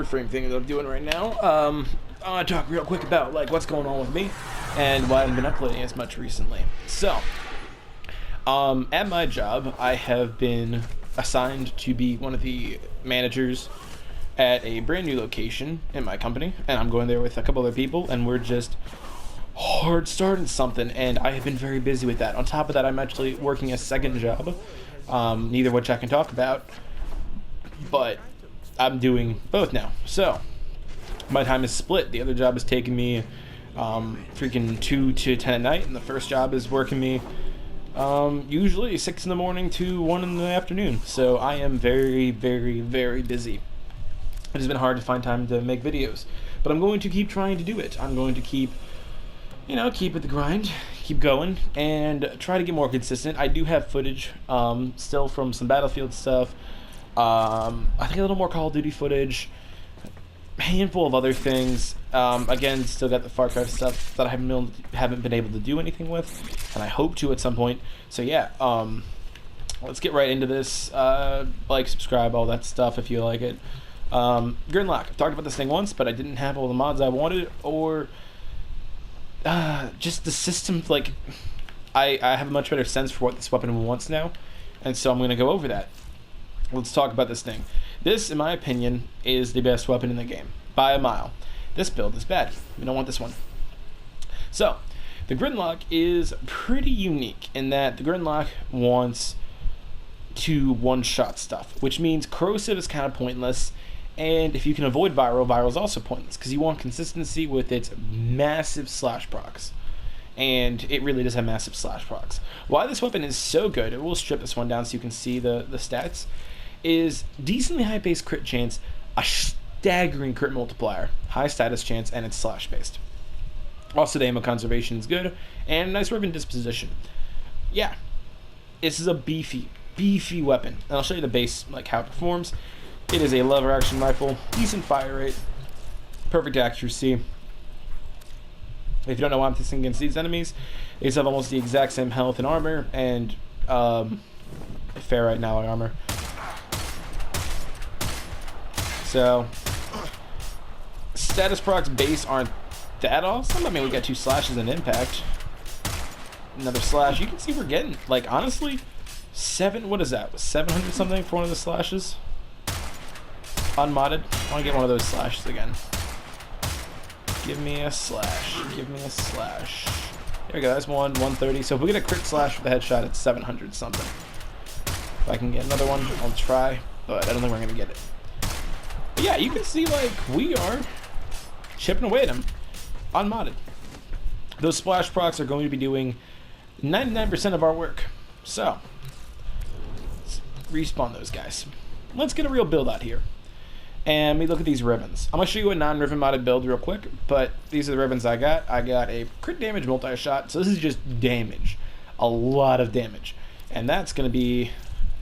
door frame thing that I'm doing right now. I want to talk real quick about like what's going on with me and why I haven't been uploading as much recently. So, at my job, I have been assigned to be one of the managers at a brand new location in my company, and I'm going there with a couple other people, and we're just hard starting something, and I have been very busy with that. On top of that, I'm actually working a second job, neither of which I can talk about, but I'm doing both now. So my time is split. The other job is taking me freaking 2 to 10 at night, and the first job is working me usually 6 in the morning to 1 in the afternoon. So I am very, very, very busy. It has been hard to find time to make videos, but I'm going to keep trying to do it. I'm going to keep at the grind, keep going, and try to get more consistent. I do have footage still from some Battlefield stuff. I think a little more Call of Duty footage, a handful of other things. Again, still got the Far Cry stuff that I haven't been able to do anything with, and I hope to at some point. So yeah, let's get right into this. Like, subscribe, all that stuff if you like it. GRINlok. I've talked about this thing once, but I didn't have all the mods I wanted, or just the system. Like, I have a much better sense for what this weapon wants now, and so I'm going to go over that. Let's talk about this thing. This, in my opinion, is the best weapon in the game, by a mile. This build is bad. We don't want this one. So, the GRINlok is pretty unique in that the GRINlok wants to one-shot stuff, which means corrosive is kind of pointless, and if you can avoid viral is also pointless, because you want consistency with its massive slash procs. And it really does have massive slash procs. Why this weapon is so good, we'll strip this one down so you can see the stats, is decently high base crit chance, a staggering crit multiplier, high status chance, and it's slash based. Also, the ammo conservation is good, and a nice weapon disposition. Yeah, this is a beefy weapon, and I'll show you the base, like how it performs. It is a lever action rifle, decent fire rate, perfect accuracy. If you don't know why I'm testing against these enemies, they have almost the exact same health and armor, and ferrite alloy armor. So, status procs base aren't that awesome. I mean, we got 2 slashes and impact. Another slash. You can see we're getting, like, honestly, what is that? 700 something for one of the slashes? Unmodded. I want to get one of those slashes again. Give me a slash. Give me a slash. There we go. That's 130. So if we get a crit slash with a headshot, it's 700 something. If I can get another one, I'll try. But I don't think we're going to get it. But yeah, you can see, like, we are chipping away at them. Unmodded. Those splash procs are going to be doing 99% of our work. So, let's respawn those guys. Let's get a real build out here. And we look at these ribbons. I'm going to show you a non-ribbon modded build real quick, but these are the ribbons I got. I got a crit damage multi-shot, so this is just damage. A lot of damage. And that's going to be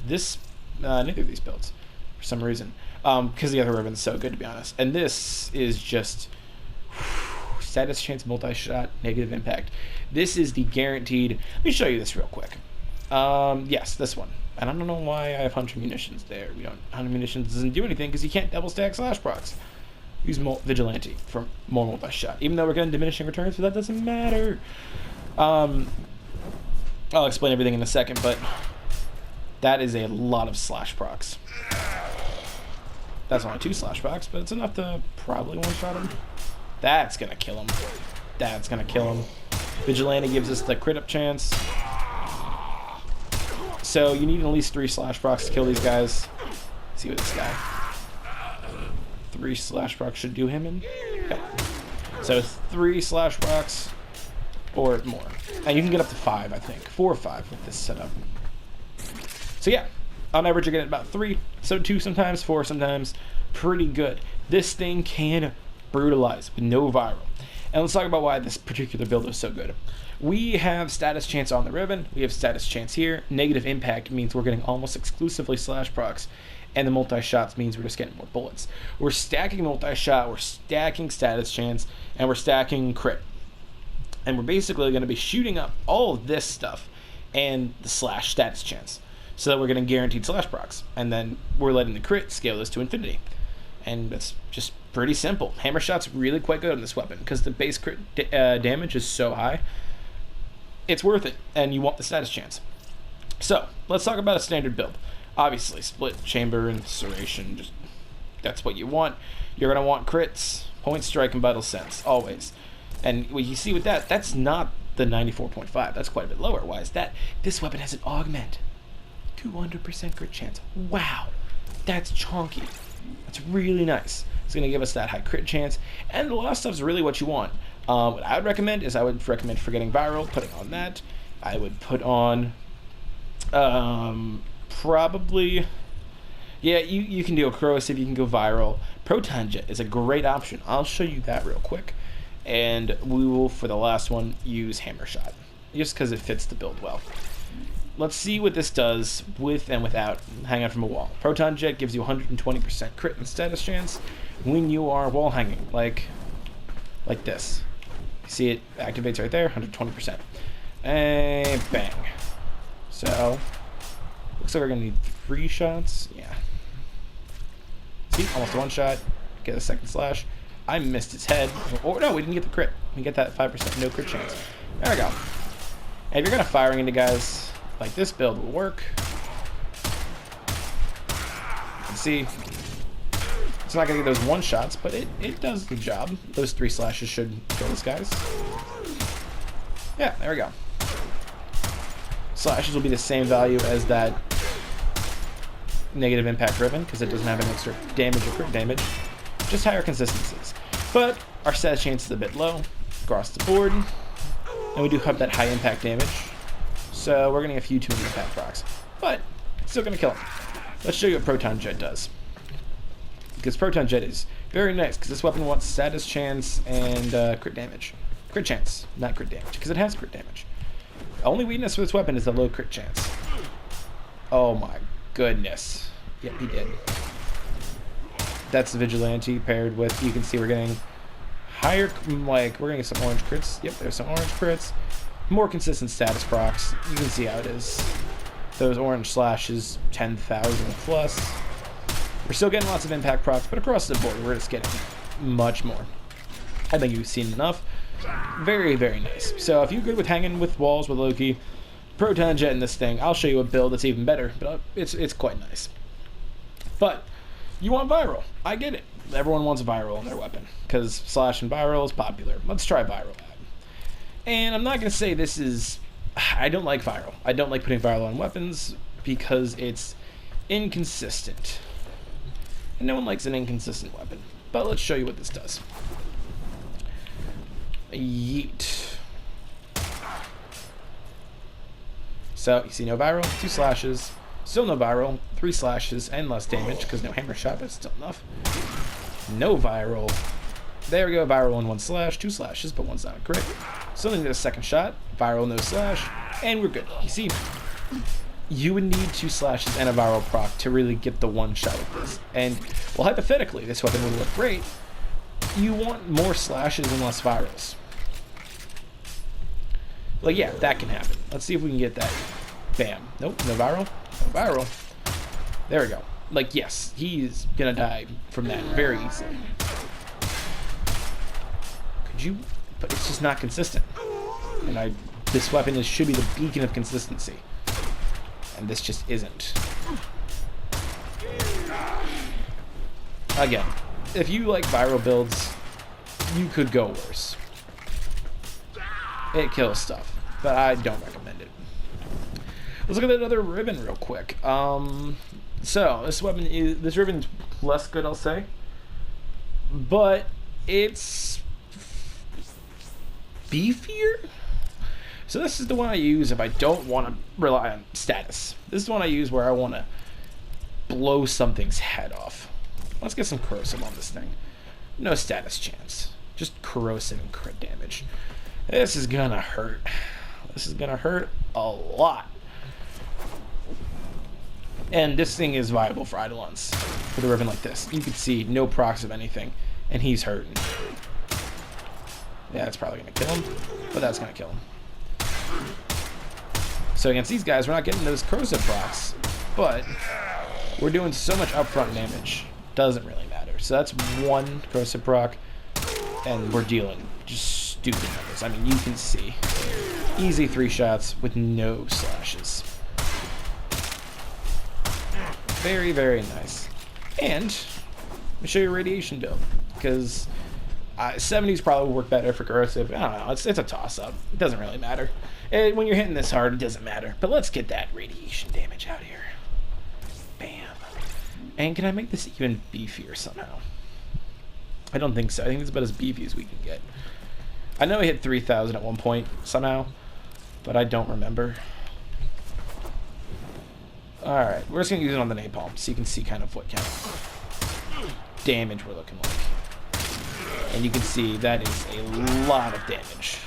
this, neither of these builds, for some reason. Because the other ribbon's so good, to be honest. And this is just status chance multi-shot, negative impact. This is the guaranteed. Let me show you this real quick. Yes, this one. And I don't know why I have 100 munitions there. 100 munitions doesn't do anything because you can't double stack slash procs. Use Vigilante for more multi-shot. Even though we're getting diminishing returns, but that doesn't matter. I'll explain everything in a second, but that is a lot of slash procs. That's only 2 slash procs, but it's enough to probably one-shot him. That's gonna kill him. That's gonna kill him. Vigilante gives us the crit up chance. So you need at least 3 slash procs to kill these guys. Let's see what this guy. 3 slash procs should do him in. Okay. So 3 slash procs or more. And you can get up to 5, I think. 4 or 5 with this setup. So yeah, on average you're getting about 3. So 2 sometimes, 4 sometimes. Pretty good. This thing can brutalize with no viral. And let's talk about why this particular build is so good. We have status chance on the ribbon. We have status chance here. Negative impact means we're getting almost exclusively slash procs. And the multi-shots means we're just getting more bullets. We're stacking multi-shot, we're stacking status chance, and we're stacking crit. And we're basically going to be shooting up all of this stuff and the slash status chance. So that we're getting guaranteed slash procs. And then we're letting the crit scale this to infinity. And it's just pretty simple. Hammer shot's really quite good on this weapon because the base crit damage is so high. It's worth it, and you want the status chance. So let's talk about a standard build. Obviously, split chamber and serration, just that's what you want. You're gonna want crits, point strike, and vital sense always. And what you see with that, that's not the 94.5. That's quite a bit lower. Why is that? This weapon has an augment, 200% crit chance. Wow, that's chonky. That's really nice. It's gonna give us that high crit chance, and a lot of stuff's really what you want. What I would recommend is forgetting viral, putting on that. I would put on probably, yeah, you can do a corrosive, you can go viral. Proton jet is a great option. I'll show you that real quick, and we will, for the last one, use hammer shot just because it fits the build well. Let's see what this does with and without hang out from a wall. Proton jet gives you 120% crit and status chance when you are wall hanging, like this. See it activates right there, 120%. And bang. So, looks like we're gonna need 3 shots. Yeah. See, almost one shot. Get a second slash. I missed its head. Or no, we didn't get the crit. We get that 5% no crit chance. There we go. And if you're gonna firing into guys like this, build will work. You can see it's not gonna get those one shots, but it does the job. Those 3 slashes should kill these guys. Yeah, there we go. Slashes will be the same value as that negative impact ribbon because it doesn't have an extra damage or crit damage, just higher consistencies. But our status chance is a bit low across the board, and we do have that high impact damage, so we're getting a few too many impact procs, but still gonna kill him. Let's show you what Proton Jet does, because Proton Jet is very nice because this weapon wants status chance and crit damage. Crit chance, not crit damage, because it has crit damage. The only weakness for this weapon is the low crit chance. Oh my goodness. Yep, he did. That's the Vigilante paired with, you can see we're getting higher, like, we're getting some orange crits. Yep, there's some orange crits. More consistent status procs. You can see how it is. Those orange slashes, 10,000 plus. We're still getting lots of impact procs, but across the board, we're just getting much more. I think you've seen enough. Very, very nice. So if you're good with hanging with walls with Loki, Proton Jet in this thing, I'll show you a build that's even better, but it's quite nice. But you want viral. I get it. Everyone wants viral in their weapon because slash and viral is popular. Let's try viral. And I'm not going to say this is... I don't like viral. I don't like putting viral on weapons because it's inconsistent. And no one likes an inconsistent weapon. But let's show you what this does. Yeet. So you see no viral, 2 slashes, still no viral, 3 slashes and less damage because no hammer shot, but still enough. No viral. There we go, viral on 1 slash, 2 slashes, but 1's not a crit. Still need a second shot, viral, no slash, and we're good. You see, you would need 2 slashes and a viral proc to really get the 1 shot with this. And well, hypothetically, this weapon would look great. You want more slashes and less virals. Like, yeah, that can happen. Let's see if we can get that. Bam. Nope, no viral. No viral. There we go. Like, yes, he's gonna die from that very easily. Could you? But it's just not consistent. And this weapon should be the beacon of consistency. And this just isn't. Again, if you like viral builds, you could go worse. It kills stuff, but I don't recommend it. Let's look at that other ribbon real quick. So this ribbon's less good, I'll say, but it's beefier. So this is the one I use if I don't want to rely on status. This is the one I use where I want to blow something's head off. Let's get some corrosive on this thing. No status chance, just corrosive and crit damage. This is gonna hurt. This is gonna hurt a lot. And this thing is viable for Eidolons. For the ribbon like this. You can see no procs of anything, and he's hurting. Yeah, that's probably gonna kill him, but that's gonna kill him. So against these guys, we're not getting those corrosive procs, but we're doing so much upfront damage. Doesn't really matter. So that's 1 corrosive proc, and we're dealing just stupid numbers. I mean, you can see. Easy 3 shots with no slashes. Very, very nice. And let me show you a radiation build, because 70s probably would work better for corrosive. I don't know. It's a toss-up. It doesn't really matter. When you're hitting this hard, it doesn't matter. But let's get that radiation damage out here. Bam. And can I make this even beefier somehow? I don't think so. I think it's about as beefy as we can get. I know I hit 3,000 at one point somehow, but I don't remember. Alright, we're just going to use it on the napalm so you can see kind of what kind of damage we're looking like. And you can see that is a lot of damage.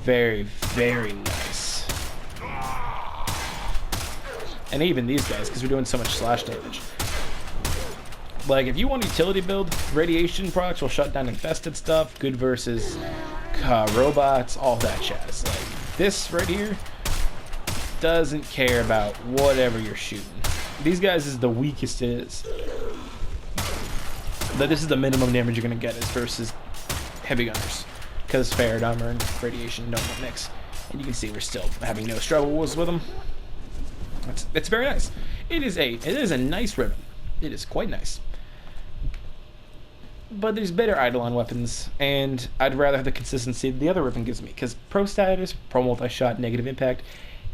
Very, very nice. And even these guys, because we're doing so much slash damage. Like, if you want a utility build, radiation procs will shut down infested stuff, good versus robots, all that jazz. Like, this right here doesn't care about whatever you're shooting. These guys is the weakest it is. But this is the minimum damage you're going to get is versus heavy gunners. Because Ferret armor and radiation don't mix. And you can see we're still having no struggles with them. It's very nice. It is a nice ribbon. It is quite nice. But there's better Eidolon weapons, and I'd rather have the consistency the other ribbon gives me, because Pro Status, Pro Multi-Shot, Negative Impact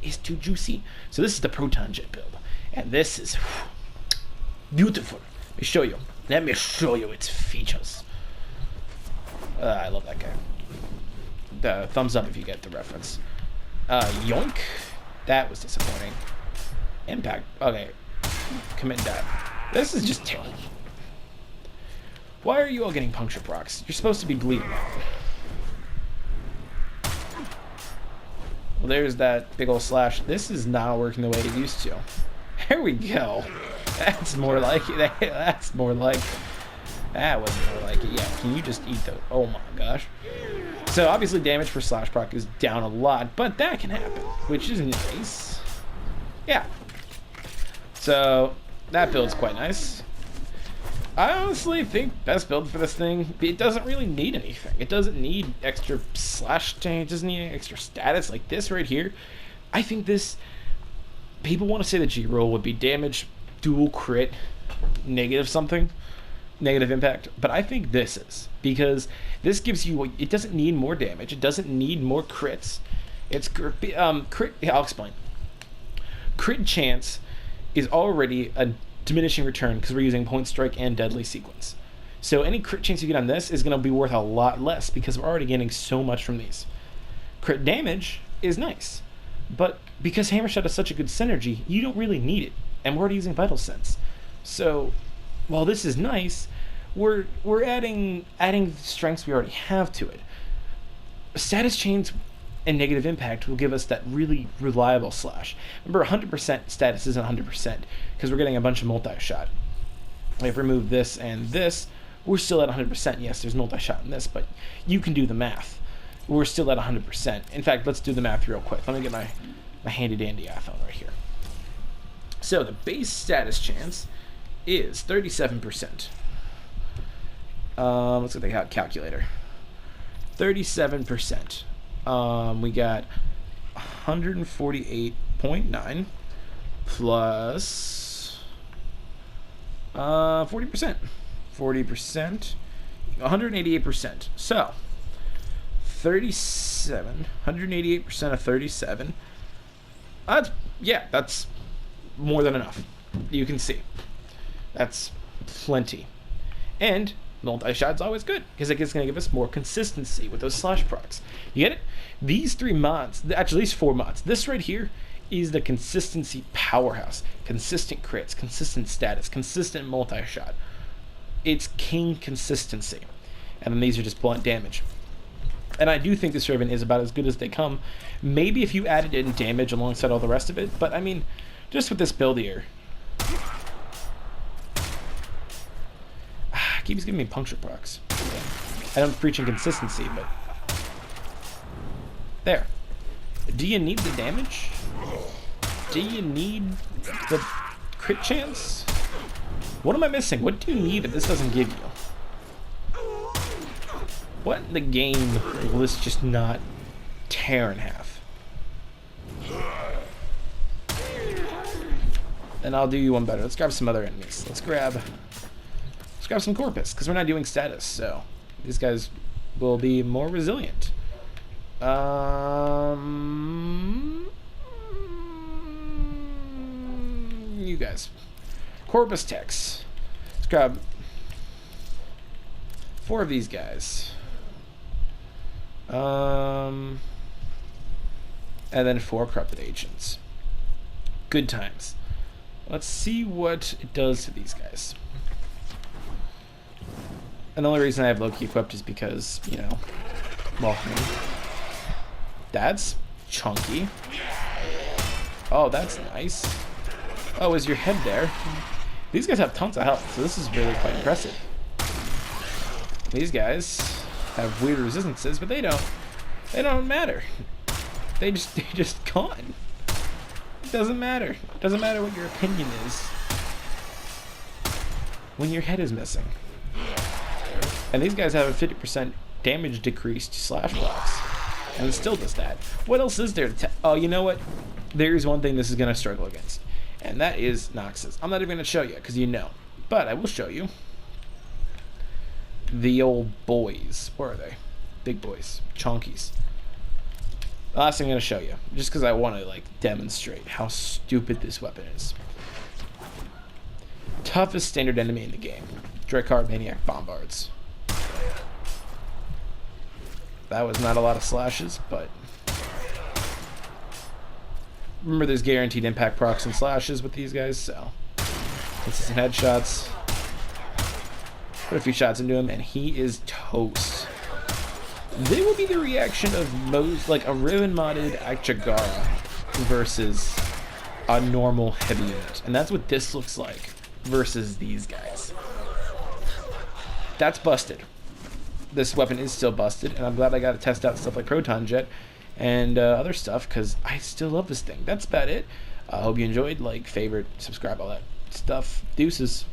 is too juicy. So this is the Proton Jet build, and this is beautiful. Let me show you. Let me show you its features. I love that guy. Thumbs up if you get the reference. Yoink. That was disappointing. Impact. Okay. Commit that. This is just terrible. Why are you all getting puncture procs? You're supposed to be bleeding out. Well, there's that big old slash. This is not working the way it used to. There we go. That's more like it. That's more like it. That wasn't more like it. Yeah, can you just eat those? Oh my gosh. So obviously damage for slash proc is down a lot, but that can happen, which is nice. Yeah. So that build's quite nice. I honestly think best build for this thing, it doesn't really need anything. It doesn't need extra slash change, it doesn't need extra status like this right here. I think this, people want to say the G-roll would be damage, dual crit, negative something, negative impact, but I think this is, because this gives you, it doesn't need more damage, it doesn't need more crits. It's crit, I'll explain. Crit chance is already a diminishing return because we're using point strike and deadly sequence. So any crit chance you get on this is going to be worth a lot less because we're already getting so much from these. Crit damage is nice, but because Hammer Shot has such a good synergy, you don't really need it, and we're already using Vital Sense. So while this is nice, we're adding strengths we already have to it. Status chains and negative impact will give us that really reliable slash. Remember, 100% status isn't 100% because we're getting a bunch of multi-shot. If we remove this and this, we're still at 100%. Yes, there's multi-shot in this, but you can do the math. We're still at 100%. In fact, let's do the math real quick. Let me get my handy-dandy iPhone right here. So the base status chance is 37%. Let's get the calculator. 37%. We got 148.9 plus 40%. 40%. 188%. So 37. 188% of 37. That's more than enough. You can see. That's plenty. And multi-shot's always good because it's going to give us more consistency with those slash procs. You get it? These 3 mods, actually these 4 mods, this right here is the consistency powerhouse. Consistent crits, consistent status, consistent multi-shot. It's king consistency. And then these are just blunt damage. And I do think this ribbon is about as good as they come. Maybe if you added in damage alongside all the rest of it, but I mean, just with this build here, keeps giving me puncture procs. I don't preach inconsistency, but there. Do you need the damage? Do you need the crit chance? What am I missing? What do you need that this doesn't give you? What in the game will this just not tear in half? Then I'll do you one better. Let's grab some other enemies. Let's grab some Corpus, because we're not doing status, so these guys will be more resilient. You guys. Corpus Techs. Let's grab 4 of these guys. And then 4 corrupted agents. Good times. Let's see what it does to these guys. And the only reason I have Loki equipped is because, you know, well, that's chunky. Oh, that's nice. Oh, is your head there? These guys have tons of health, so this is really quite impressive. These guys have weird resistances, but they don't matter. They just gone. It doesn't matter. It doesn't matter what your opinion is when your head is missing. And these guys have a 50% damage decrease to slash blocks. And it still does that. What else is there to oh, you know what? There's one thing this is going to struggle against. And that is Noxus. I'm not even going to show you, because you know. But I will show you. The old boys. Where are they? Big boys. Chonkies. The last thing I'm going to show you. Just because I want to, like, demonstrate how stupid this weapon is. Toughest standard enemy in the game. Drakkar Maniac Bombards. That was not a lot of slashes, but remember there's guaranteed impact procs and slashes with these guys, so consistent headshots. Put a few shots into him, and he is toast. They will be the reaction of most, like, a Riven modded Akchagara versus a normal heavy unit, and that's what this looks like versus these guys. That's busted. This weapon is still busted, and I'm glad I got to test out stuff like Proton Jet and other stuff, because I still love this thing. That's about it. I hope you enjoyed. Like, favorite, subscribe, all that stuff. Deuces.